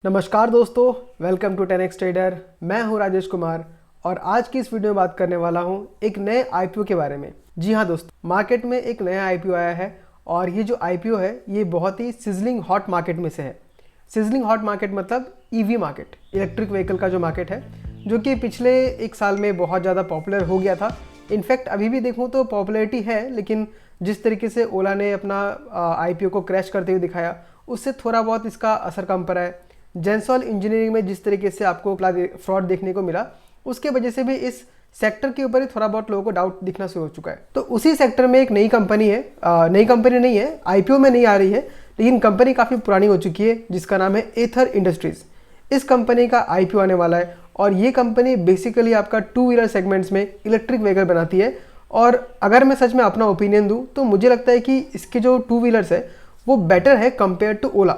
नमस्कार दोस्तों, welcome to 10x trader. मैं हूं राजेश कुमार और आज की इस वीडियो में बात करने वाला हूं एक नए आईपीओ के बारे में। जी हां दोस्तों, मार्केट में एक नया आईपीओ आया है और ये जो आईपीओ है ये बहुत ही सिजलिंग हॉट मार्केट में से है। सिजलिंग हॉट मार्केट मतलब ईवी मार्केट, इलेक्ट्रिक व्हीकल का जो मार्केट है, जो कि पिछले एक साल में बहुत ज़्यादा पॉपुलर हो गया था। इनफैक्ट अभी भी देखूँ तो पॉपुलैरिटी है, लेकिन जिस तरीके से ओला ने अपना आईपीओ को क्रैश करते हुए दिखाया उससे थोड़ा बहुत इसका असर कम पड़ा है। जेंसॉल इंजीनियरिंग में जिस तरीके से आपको फ्रॉड देखने को मिला, उसके वजह से भी इस सेक्टर के ऊपर ही थोड़ा बहुत लोगों को डाउट दिखना शुरू हो चुका है। तो उसी सेक्टर में एक नई कंपनी है, नई कंपनी नहीं है, आईपीओ में नहीं आ रही है, लेकिन कंपनी काफ़ी पुरानी हो चुकी है, जिसका नाम है एथर इंडस्ट्रीज। इस कंपनी का आईपीओ आने वाला है और ये कंपनी बेसिकली आपका टू व्हीलर सेगमेंट्स में इलेक्ट्रिक व्हीकल बनाती है। और अगर मैं सच में अपना ओपिनियन दूँ तो मुझे लगता है कि इसके जो टू व्हीलर्स है वो बेटर है कंपेयर टू ओला।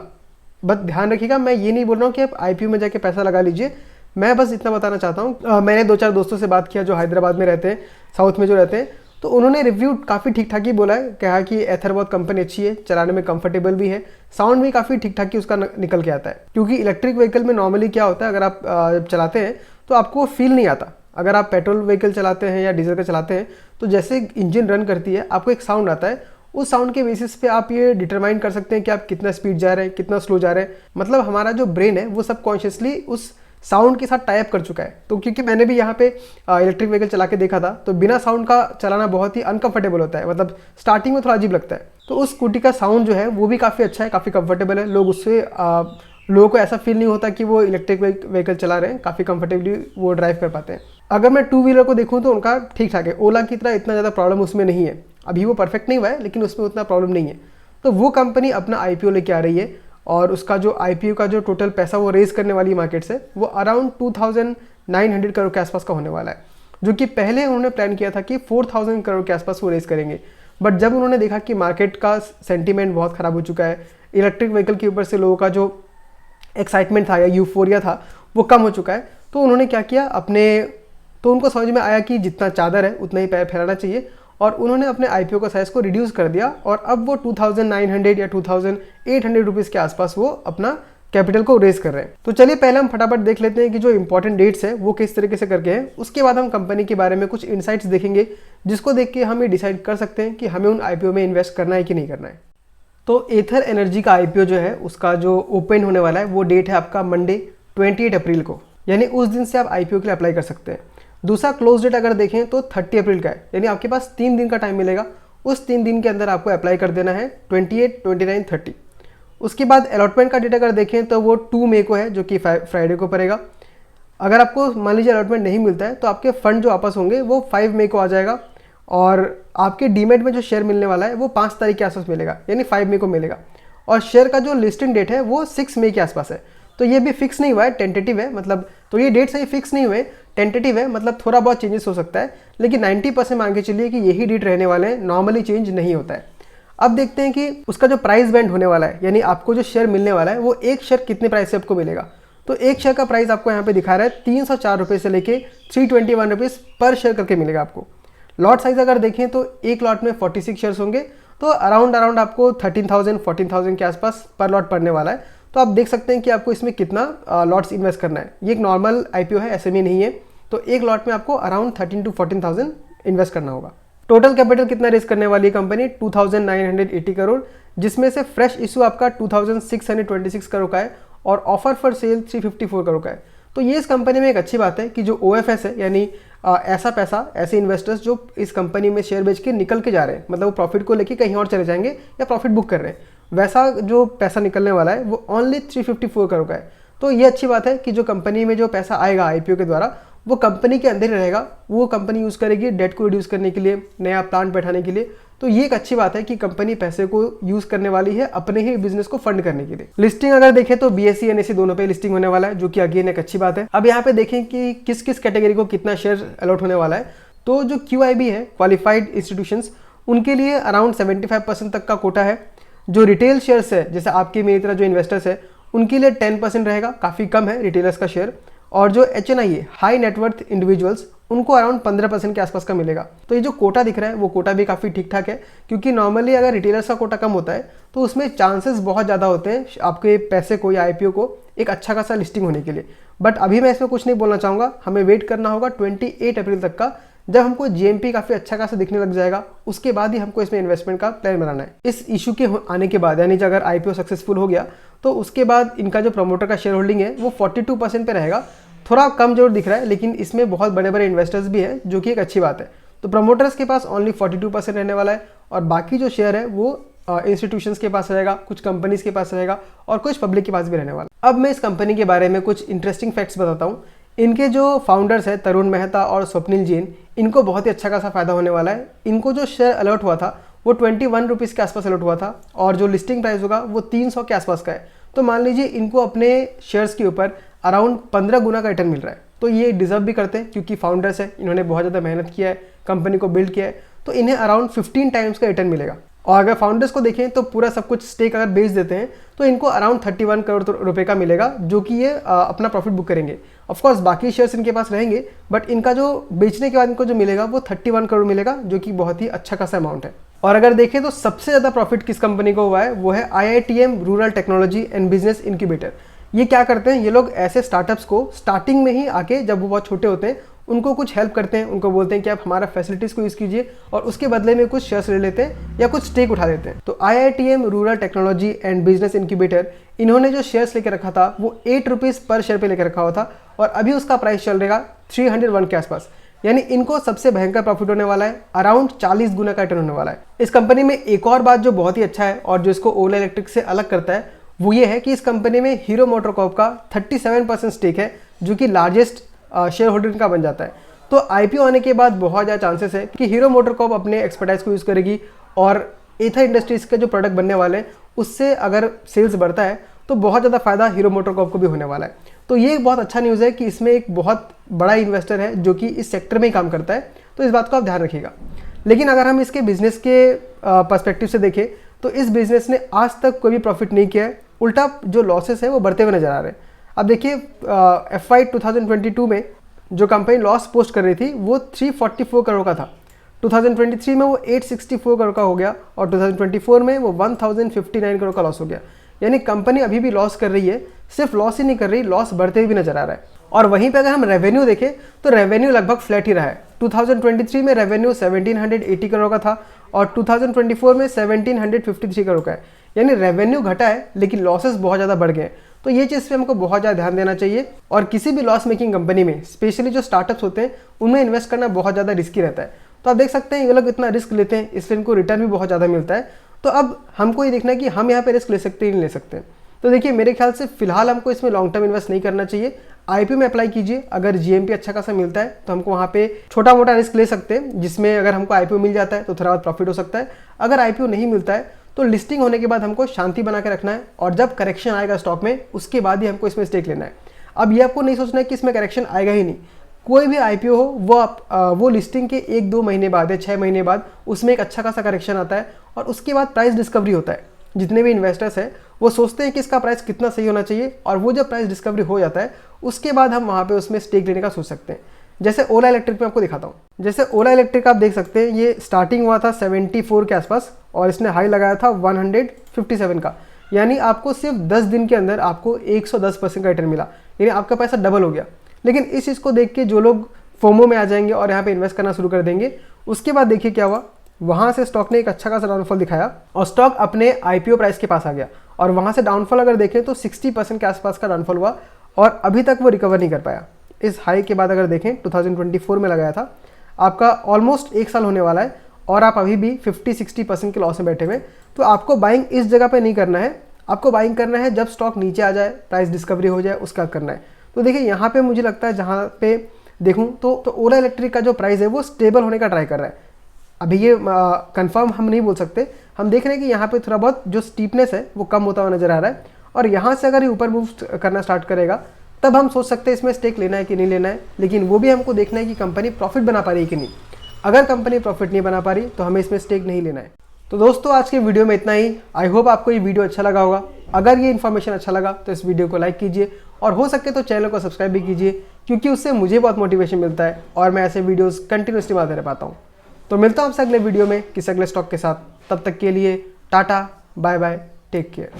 बस ध्यान रखिएगा, मैं ये नहीं बोल रहा हूँ कि आप आईपीओ में जाके पैसा लगा लीजिए। मैं बस इतना बताना चाहता हूँ, मैंने 2-4 दोस्तों से बात किया जो हैदराबाद में रहते हैं, साउथ में जो रहते हैं, तो उन्होंने रिव्यू काफ़ी ठीक ठाक ही बोला है। कहा कि एथर बहुत कंपनी अच्छी है, चलाने में कंफर्टेबल भी है, साउंड भी काफ़ी ठीक ठाक ही उसका निकल के आता है। क्योंकि इलेक्ट्रिक व्हीकल में नॉर्मली क्या होता है, अगर आप चलाते हैं तो आपको वो फील नहीं आता। अगर आप पेट्रोल व्हीकल चलाते हैं या डीजल का चलाते हैं तो जैसे इंजन रन करती है आपको एक साउंड आता है, उस साउंड के बेसिस पे आप ये डिटरमाइन कर सकते हैं कि आप कितना स्पीड जा रहे हैं, कितना स्लो जा रहे हैं। मतलब हमारा जो ब्रेन है वो सब कॉन्शियसली उस साउंड के साथ टाइप कर चुका है। तो क्योंकि मैंने भी यहाँ पे इलेक्ट्रिक व्हीकल चला के देखा था, तो बिना साउंड का चलाना बहुत ही अनकंफर्टेबल होता है, मतलब स्टार्टिंग में थोड़ा अजीब लगता है। तो उस स्कूटी का साउंड जो है वो भी काफ़ी अच्छा है, काफ़ी कंफर्टेबल है। लोगों को ऐसा फील नहीं होता कि वो इलेक्ट्रिक व्हीकल चला रहे हैं, काफ़ी कंफर्टेबली वो ड्राइव कर पाते हैं। अगर मैं टू व्हीलर को देखूँ तो उनका ठीक ठाक है, ओला की तरह इतना ज़्यादा प्रॉब्लम उसमें नहीं है। अभी वो परफेक्ट नहीं हुआ है, लेकिन उसमें उतना प्रॉब्लम नहीं है। तो वो कंपनी अपना आईपीओ लेके आ रही है और उसका जो आईपीओ का जो टोटल पैसा वो रेज करने वाली मार्केट से वो अराउंड 2900 करोड़ के आसपास का होने वाला है, जो कि पहले उन्होंने प्लान किया था कि 4000 करोड़ के आसपास वो रेज करेंगे। बट जब उन्होंने देखा कि मार्केट का सेंटीमेंट बहुत ख़राब हो चुका है, इलेक्ट्रिक व्हीकल के ऊपर से लोगों का जो एक्साइटमेंट था या यूफोरिया था वो कम हो चुका है, तो उन्होंने क्या किया, तो उनको समझ में आया कि जितना चादर है उतना ही पैर फैलाना चाहिए और उन्होंने अपने आईपीओ का साइज़ को रिड्यूस कर दिया और अब वो 2900 या 2800 रुपीज़ के आसपास वो अपना कैपिटल को रेज कर रहे हैं। तो चलिए पहले हम फटाफट देख लेते हैं कि जो इंपॉर्टेंट डेट्स है वो किस तरीके से करके हैं। उसके बाद हम कंपनी के बारे में कुछ इनसाइट्स देखेंगे, जिसको देख के हम ये डिसाइड कर सकते हैं कि हमें उन आईपीओ में इन्वेस्ट करना है कि नहीं करना है। तो एथर एनर्जी का आईपीओ जो है उसका जो ओपन होने वाला है वो डेट है आपका मंडे 28 अप्रैल को, यानी उस दिन से आप आईपीओ के लिए अप्लाई कर सकते हैं। दूसरा क्लोज डेट अगर देखें तो 30 अप्रैल का है, यानी आपके पास 3 दिन का टाइम मिलेगा। उस 3 दिन के अंदर आपको अप्लाई कर देना है 28, 29, 30। उसके बाद अलॉटमेंट का डेट अगर देखें तो वो 2 मई को है, जो कि फ्राइडे को पड़ेगा। अगर आपको मान लीजिए अलॉटमेंट नहीं मिलता है तो आपके फंड जो वापस होंगे वो 5 मई को आ जाएगा और आपके डीमेट में जो शेयर मिलने वाला है वो 5 तारीख के आसपास मिलेगा, यानी 5 मई को मिलेगा। और शेयर का जो लिस्टिंग डेट है वो 6 मई के आसपास है। तो ये भी फिक्स नहीं हुआ है, टेंटेटिव है, मतलब तो ये डेट सही फिक्स नहीं हुए, टेंटेटिव है, मतलब थोड़ा बहुत चेंजेस हो सकता है, लेकिन 90% मान के चलिए कि यही डेट रहने वाले हैं, नॉर्मली चेंज नहीं होता है। अब देखते हैं कि उसका जो प्राइस बैंड होने वाला है, यानी आपको जो शेयर मिलने वाला है वो एक शेयर कितने प्राइस से आपको मिलेगा। तो एक शेयर का प्राइस आपको यहाँ पे दिखा रहा है 304 रुपये से लेके 321 रुपीज़ पर शेयर करके मिलेगा आपको। लॉट साइज अगर देखें तो एक लॉट में 46 शेयर्स होंगे, तो अराउंड आपको 13,000-14,000 के आसपास पर लॉट पड़ने वाला है। तो आप देख सकते हैं कि आपको इसमें कितना लॉट्स इन्वेस्ट करना है। ये एक नॉर्मल आईपीओ है, एसएमई नहीं है, तो एक लॉट में आपको अराउंड 13,000 to 14,000 इन्वेस्ट करना होगा। टोटल कैपिटल कितना रेज करने वाली है कंपनी, 2980 करोड़, जिसमें से फ्रेश इशू आपका 2626 करोड़ का है और ऑफर फॉर सेल 354 करोड़ का है। तो ये इस कंपनी में एक अच्छी बात है कि जो ओएफएस है, यानी ऐसा पैसा, ऐसे इन्वेस्टर्स जो इस कंपनी में शेयर बेच के निकल के जा रहे हैं, मतलब वो प्रॉफिट को लेके कहीं और चले जाएंगे या प्रॉफिट बुक कर रहे हैं, वैसा जो पैसा निकलने वाला है वो ओनली 354 करोड़ का है। तो ये अच्छी बात है कि जो कंपनी में जो पैसा आएगा आईपीओ के द्वारा वो कंपनी के अंदर ही रहेगा, वो कंपनी यूज़ करेगी डेट को रिड्यूस करने के लिए, नया प्लांट बैठाने के लिए। तो ये एक अच्छी बात है कि कंपनी पैसे को यूज़ करने वाली है अपने ही बिजनेस को फंड करने के लिए। लिस्टिंग अगर देखें तो बीएसई एनएसई दोनों पे लिस्टिंग होने वाला है, जो कि अगेन एक अच्छी बात है। अब यहाँ पे देखें कि किस किस कैटेगरी को कितना शेयर अलॉट होने वाला है। तो जो क्यूआईबी है, क्वालिफाइड इंस्टीट्यूशंस, उनके लिए अराउंड 75% तक का कोटा है। जो रिटेल शेयर्स है, जैसे आपकी मेरी तरह जो इन्वेस्टर्स है, उनके लिए 10% रहेगा, काफ़ी कम है रिटेलर्स का शेयर। और जो HNI है, हाई नेटवर्थ इंडिविजुअल्स, उनको अराउंड 15% के आसपास का मिलेगा। तो ये जो कोटा दिख रहा है वो कोटा भी काफ़ी ठीक ठाक है, क्योंकि नॉर्मली अगर रिटेलर्स का कोटा कम होता है तो उसमें चांसेस बहुत ज़्यादा होते हैं आपके पैसे को या आईपीओ को एक अच्छा खासा लिस्टिंग होने के लिए। बट अभी मैं इसमें कुछ नहीं बोलना चाहूँगा, हमें वेट करना होगा 28 अप्रैल तक का, जब हमको जीएमपी काफ़ी अच्छा खासा दिखने लग जाएगा, उसके बाद ही हमको इसमें इन्वेस्टमेंट का प्लान बनाना है। इस इशू के आने के बाद, यानी अगर आईपीओ सक्सेसफुल हो गया तो उसके बाद इनका जो प्रमोटर का शेयर होल्डिंग है वो 42% पे रहेगा। थोड़ा कम जरूर दिख रहा है, लेकिन इसमें बहुत बड़े बड़े इन्वेस्टर्स भी हैं, जो कि एक अच्छी बात है। तो प्रमोटर्स के पास ओनली 42% रहने वाला है, और बाकी जो शेयर है वो इंस्टीट्यूशंस के पास रहेगा, कुछ कंपनीज के पास रहेगा, और कुछ पब्लिक के पास भी रहने वाला। अब मैं इस कंपनी के बारे में कुछ इंटरेस्टिंग फैक्ट्स बताता हूँ। इनके जो फाउंडर्स हैं तरुण मेहता और स्वप्निल जैन, इनको बहुत ही अच्छा खासा फायदा होने वाला है। इनको जो शेयर अलॉट हुआ था वो 21 रुपीज़ के आसपास अलॉट हुआ था, और जो लिस्टिंग प्राइस होगा वो 300 के आसपास का है। तो मान लीजिए इनको अपने शेयर्स के ऊपर अराउंड 15 गुना का रिटर्न मिल रहा है। तो ये डिजर्व भी करते हैं, क्योंकि फाउंडर्स है, इन्होंने बहुत ज़्यादा मेहनत किया है, कंपनी को बिल्ड किया है, तो इन्हें अराउंड 15 टाइम्स का रिटर्न मिलेगा। और अगर फाउंडर्स को देखें तो पूरा सब कुछ स्टेक अगर बेच देते हैं तो इनको अराउंड 31 करोड़ रुपए का मिलेगा, जो कि ये अपना प्रॉफिट बुक करेंगे। ऑफकोर्स बाकी शेयर्स इनके पास रहेंगे, बट इनका जो बेचने के बाद इनको जो मिलेगा वो 31 करोड़ मिलेगा, जो कि बहुत ही अच्छा खासा अमाउंट है। और अगर देखें तो सबसे ज़्यादा प्रॉफिट किस कंपनी को हुआ है, वो है IITM rural technology and business incubator. ये क्या करते हैं, ये लोग ऐसे स्टार्टअप्स को स्टार्टिंग में ही आके, जब वो बहुत छोटे होते हैं, उनको कुछ हेल्प करते हैं, उनको बोलते हैं कि आप हमारा फैसिलिटीज़ को यूज़ कीजिए, और उसके बदले में कुछ शेयर्स ले लेते हैं या कुछ स्टेक उठा देते हैं। तो IITM rural technology and business incubator, इन्होंने जो शेयर्स लेकर रखा था वो 8 रुपीज़ पर शेयर पे लेकर रखा हुआ था, और अभी उसका प्राइस चल रहेगा 301 के आसपास। यानी इनको सबसे भयंकर प्रॉफिट होने वाला है, अराउंड 40 गुना का रिटर्न होने वाला है। इस कंपनी में एक और बात जो बहुत ही अच्छा है और जो इसको ओला इलेक्ट्रिक से अलग करता है, वो ये है कि इस कंपनी में हीरो मोटोकॉर्प का 37% स्टेक है, जो कि लार्जेस्ट शेयर होल्डर का बन जाता है। तो आईपीओ आने के बाद बहुत ज़्यादा चांसेस है कि हीरो मोटोकॉर्प अपने एक्सपर्टाइज को यूज़ करेगी, और एथर इंडस्ट्रीज़ के जो प्रोडक्ट बनने वाले हैं उससे अगर सेल्स बढ़ता है तो बहुत ज़्यादा फायदा हीरो मोटोकॉर्प को भी होने वाला है। तो ये बहुत अच्छा न्यूज़ है कि इसमें एक बहुत बड़ा इन्वेस्टर है जो कि इस सेक्टर में ही काम करता है, तो इस बात को आप ध्यान रखिएगा। लेकिन अगर हम इसके बिजनेस के पर्सपेक्टिव से देखें तो इस बिजनेस ने आज तक कोई भी प्रॉफिट नहीं किया है, उल्टा जो लॉसेस है वो बढ़ते हुए नजर आ रहे हैं। अब देखिए FY 2022 में जो कंपनी लॉस पोस्ट कर रही थी वो 344 करोड़ का था, 2023 में वो 864 करोड़ का हो गया, और 2024 में वो 1059 करोड़ का लॉस हो गया। यानी कंपनी अभी भी लॉस कर रही है, सिर्फ लॉस ही नहीं कर रही, लॉस बढ़ते हुए भी नजर आ रहा है। और वहीं पे अगर हम रेवेन्यू देखें तो रेवेन्यू लगभग फ्लैट ही रहा है। 2023 में रेवेन्यू 1780 करोड़ का था, और 2024 में 1753 करोड़ का है। यानी रेवेन्यू घटा है, लेकिन लॉसेस बहुत ज़्यादा बढ़ गए हैं। तो ये चीज़ पे हमको बहुत ज़्यादा ध्यान देना चाहिए, और किसी भी लॉस मेकिंग कंपनी में, स्पेशली जो स्टार्टअप्स होते हैं, उनमें इन्वेस्ट करना बहुत ज़्यादा रिस्की रहता है। तो आप देख सकते हैं ये लोग इतना रिस्क लेते हैं, इसलिए इनको रिटर्न भी बहुत ज़्यादा मिलता है। तो अब हमको ये देखना है कि हम यहाँ पे रिस्क ले सकते हैं नहीं ले सकते हैं। तो देखिए मेरे ख्याल से फिलहाल हमको इसमें लॉन्ग टर्म इन्वेस्ट नहीं करना चाहिए। आईपीओ में अप्लाई कीजिए, अगर जीएमपी अच्छा खासा मिलता है तो हमको वहाँ पे छोटा मोटा रिस्क ले सकते हैं, जिसमें अगर हमको आईपीओ मिल जाता है तो थोड़ा बहुत प्रॉफिट हो सकता है। अगर आईपीओ नहीं मिलता है तो लिस्टिंग होने के बाद हमको शांति बना के रखना है, और जब करेक्शन आएगा स्टॉक में उसके बाद ही हमको इसमें स्टेक लेना है। अब ये आपको नहीं सोचना है कि इसमें करेक्शन आएगा ही नहीं। कोई भी आईपीओ हो वो लिस्टिंग के 1-2 महीने बाद या 6 महीने बाद उसमें एक अच्छा खासा करेक्शन आता है, और उसके बाद प्राइस डिस्कवरी होता है। जितने भी इन्वेस्टर्स हैं वो सोचते हैं कि इसका प्राइस कितना सही होना चाहिए, और वो जब प्राइस डिस्कवरी हो जाता है उसके बाद हम वहाँ पे उसमें स्टेक लेने का सोच सकते हैं। जैसे ओला इलेक्ट्रिक में आपको दिखाता हूँ। जैसे ओला इलेक्ट्रिक आप देख सकते हैं, ये स्टार्टिंग हुआ था 74 के आसपास, और इसने हाई लगाया था 157 का। यानी आपको सिर्फ 10 दिन के अंदर आपको 110% का रिटर्न मिला, यानी आपका पैसा डबल हो गया। लेकिन इस चीज़ को देख के जो लोग फोमो में आ जाएंगे और यहाँ पे इन्वेस्ट करना शुरू कर देंगे, उसके बाद देखिए क्या हुआ, वहाँ से स्टॉक ने एक अच्छा खासा डाउनफॉल दिखाया, और स्टॉक अपने आईपीओ प्राइस के पास आ गया, और वहाँ से डाउनफॉल अगर देखें तो 60% के आसपास का डाउनफॉल हुआ, और अभी तक वो रिकवर नहीं कर पाया। इस हाई के बाद अगर देखें 2024 में लगाया था, आपका ऑलमोस्ट 1 साल होने वाला है, और आप अभी भी 50-60% के लॉस में बैठे हुए। तो आपको बाइंग इस जगह पे नहीं करना है, आपको बाइंग करना है जब स्टॉक नीचे आ जाए, प्राइस डिस्कवरी हो जाए, उसका करना है। तो देखिए यहाँ पे मुझे लगता है जहाँ पे देखूँ तो ओला इलेक्ट्रिक का जो प्राइस है वो स्टेबल होने का ट्राई कर रहा है। अभी ये कंफर्म हम नहीं बोल सकते, हम देख रहे हैं कि यहाँ पे थोड़ा बहुत जो स्टीपनेस है वो कम होता हुआ नजर आ रहा है, और यहाँ से अगर ये ऊपर मूव करना स्टार्ट करेगा तब हम सोच सकते हैं इसमें स्टेक लेना है कि नहीं लेना है। लेकिन वो भी हमको देखना है कि कंपनी प्रॉफिट बना पा रही है कि नहीं। अगर कंपनी प्रॉफिट नहीं बना पा रही तो हमें इसमें स्टेक नहीं लेना है। तो दोस्तों आज के वीडियो में इतना ही। आई होप आपको ये वीडियो अच्छा लगा होगा। अगर ये इन्फॉर्मेशन अच्छा लगा तो इस वीडियो को लाइक कीजिए, और हो सके तो चैनल को सब्सक्राइब भी कीजिए, क्योंकि उससे मुझे बहुत मोटिवेशन मिलता है और मैं ऐसे वीडियोस कंटिन्यूसली बनाते रह पाता हूँ। तो मिलता हूँ आपसे अगले वीडियो में किसी अगले स्टॉक के साथ। तब तक के लिए tata, bye bye, take care.